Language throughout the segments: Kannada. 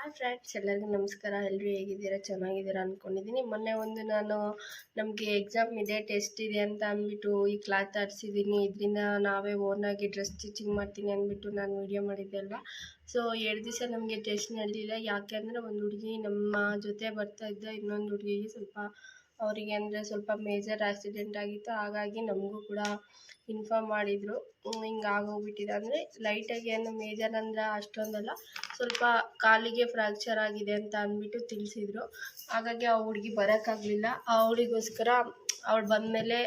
ಹಾಯ್ ಫ್ರೆಂಡ್ಸ್, ಎಲ್ಲರಿಗೂ ನಮಸ್ಕಾರ. ಎಲ್ಲರೂ ಹೇಗಿದ್ದೀರಾ? ಚೆನ್ನಾಗಿದ್ದೀರಾ ಅಂದ್ಕೊಂಡಿದ್ದೀನಿ. ಮೊನ್ನೆ ಒಂದು ನಾನು ನಮಗೆ ಎಕ್ಸಾಮ್ ಇದೆ, ಟೆಸ್ಟ್ ಇದೆ ಅಂತ ಅಂದ್ಬಿಟ್ಟು ಈ ಕ್ಲಾತ್ ತರಿಸಿದ್ದೀನಿ. ಇದರಿಂದ ನಾವೇ ಓನಾಗಿ ಡ್ರೆಸ್ ಸ್ಟಿಚಿಂಗ್ ಮಾಡ್ತೀನಿ ಅಂದ್ಬಿಟ್ಟು ನಾನು ವಿಡಿಯೋ ಮಾಡಿದ್ದೆ ಅಲ್ವಾ. ಸೊ 2 ದಿವಸ ನಮಗೆ ಟೆಸ್ಟ್ ನಡೆದಿಲ್ಲ. ಯಾಕೆ ಅಂದರೆ ಒಂದು ಹುಡುಗಿ ನಮ್ಮ ಜೊತೆ ಬರ್ತಾ ಇದ್ದ ಇನ್ನೊಂದು ಹುಡುಗಿಗೆ ಅವರಿಗೆ ಅಂದರೆ ಸ್ವಲ್ಪ ಮೇಜರ್ ಆಕ್ಸಿಡೆಂಟ್ ಆಗಿತ್ತು. ಹಾಗಾಗಿ ನಮಗೂ ಕೂಡ ಇನ್ಫಾರ್ಮ್ ಮಾಡಿದರು, ಹಿಂಗೆ ಆಗೋಗ್ಬಿಟ್ಟಿದೆ. ಅಂದರೆ ಲೈಟಾಗಿ ಏನು ಮೇಜರ್ ಅಂದರೆ ಅಷ್ಟೊಂದಲ್ಲ, ಸ್ವಲ್ಪ ಕಾಲಿಗೆ ಫ್ರ್ಯಾಕ್ಚರ್ ಆಗಿದೆ ಅಂತ ಅಂದ್ಬಿಟ್ಟು ತಿಳಿಸಿದರು. ಹಾಗಾಗಿ ಆ ಹುಡುಗಿ ಬರೋಕ್ಕಾಗಲಿಲ್ಲ. ಆ ಹುಡುಗಿಗೋಸ್ಕರ ಅವಳು ಬಂದಮೇಲೆ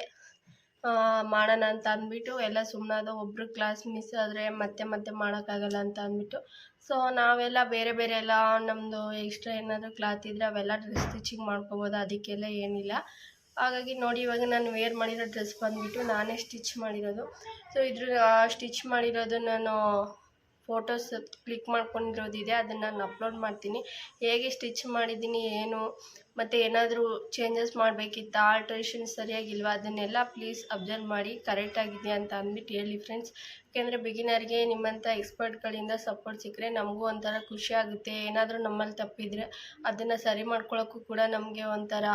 ಮಾಡೋಣ ಅಂತ ಅಂದ್ಬಿಟ್ಟು ಎಲ್ಲ ಸುಮ್ಮನಾದ. ಒಬ್ಬರು ಕ್ಲಾಸ್ ಮಿಸ್ ಆದರೆ ಮತ್ತೆ ಮಾಡೋಕ್ಕಾಗಲ್ಲ ಅಂತ ಅಂದ್ಬಿಟ್ಟು ಸೊ ನಾವೆಲ್ಲ ಬೇರೆ ಎಲ್ಲ ನಮ್ಮದು ಎಕ್ಸ್ಟ್ರಾ ಏನಾದರೂ ಕ್ಲಾತ್ ಇದ್ದರೆ ಅವೆಲ್ಲ ಡ್ರೆಸ್ ಸ್ಟಿಚಿಂಗ್ ಮಾಡ್ಕೋಬೋದು, ಅದಕ್ಕೆಲ್ಲ ಏನಿಲ್ಲ. ಹಾಗಾಗಿ ನೋಡಿ, ಇವಾಗ ನಾನು ವೇರ್ ಮಾಡಿರೋ ಡ್ರೆಸ್ ಬಂದುಬಿಟ್ಟು ನಾನೇ ಸ್ಟಿಚ್ ಮಾಡಿರೋದು. ಸೊ ಸ್ಟಿಚ್ ಮಾಡಿರೋದು ನಾನು ಫೋಟೋಸ್ ಕ್ಲಿಕ್ ಮಾಡ್ಕೊಂಡಿರೋದಿದೆ, ಅದನ್ನು ನಾನು ಅಪ್ಲೋಡ್ ಮಾಡ್ತೀನಿ. ಹೇಗೆ ಸ್ಟಿಚ್ ಮಾಡಿದ್ದೀನಿ ಏನು ಮತ್ತು ಏನಾದರೂ ಚೇಂಜಸ್ ಮಾಡಬೇಕಿತ್ತಾ, ಆಲ್ಟ್ರೇಷನ್ ಸರಿಯಾಗಿಲ್ವಾ, ಅದನ್ನೆಲ್ಲ ಪ್ಲೀಸ್ ಅಬ್ಸರ್ವ್ ಮಾಡಿ ಕರೆಕ್ಟಾಗಿದೆಯಾ ಅಂತ ಅಂದ್ಬಿಟ್ಟು ಹೇಳಿ ಫ್ರೆಂಡ್ಸ್. ಯಾಕೆಂದರೆ ಬಿಗಿನರ್ಗೆ ನಿಮ್ಮಂಥ ಎಕ್ಸ್ಪರ್ಟ್ಗಳಿಂದ ಸಪೋರ್ಟ್ ಸಿಕ್ಕರೆ ನಮಗೂ ಒಂಥರ ಖುಷಿ ಆಗುತ್ತೆ. ಏನಾದರೂ ನಮ್ಮಲ್ಲಿ ತಪ್ಪಿದರೆ ಅದನ್ನು ಸರಿ ಮಾಡ್ಕೊಳ್ಳೋಕ್ಕೂ ಕೂಡ ನಮಗೆ ಒಂಥರ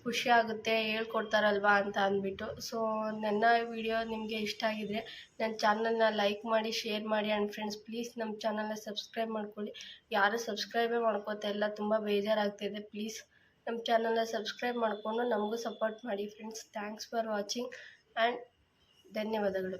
ಖುಷಿ ಆಗುತ್ತೆ, ಹೇಳ್ಕೊಡ್ತಾರಲ್ವಾ ಅಂತ ಅಂದ್ಬಿಟ್ಟು. ಸೊ ನನ್ನ ವಿಡಿಯೋ ನಿಮಗೆ ಇಷ್ಟ ಆಗಿದರೆ ನನ್ನ ಚಾನಲ್ನ ಲೈಕ್ ಮಾಡಿ, ಶೇರ್ ಮಾಡಿ. ಆ್ಯಂಡ್ ಫ್ರೆಂಡ್ಸ್, ಪ್ಲೀಸ್ ನಮ್ಮ ಚಾನಲ್ನ ಸಬ್ಸ್ಕ್ರೈಬ್ ಮಾಡ್ಕೊಳ್ಳಿ. ಯಾರೂ ಸಬ್ಸ್ಕ್ರೈಬೇ ಮಾಡ್ಕೋತಾ ಇಲ್ಲ, ತುಂಬ ಬೇಜಾರಾಗ್ತಿದೆ. ಪ್ಲೀಸ್ ನಮ್ಮ ಚಾನಲ್ನ ಸಬ್ಸ್ಕ್ರೈಬ್ ಮಾಡಿಕೊಂಡು ನಮಗೂ ಸಪೋರ್ಟ್ ಮಾಡಿ friends. Thanks for watching and ಧನ್ಯವಾದಗಳು.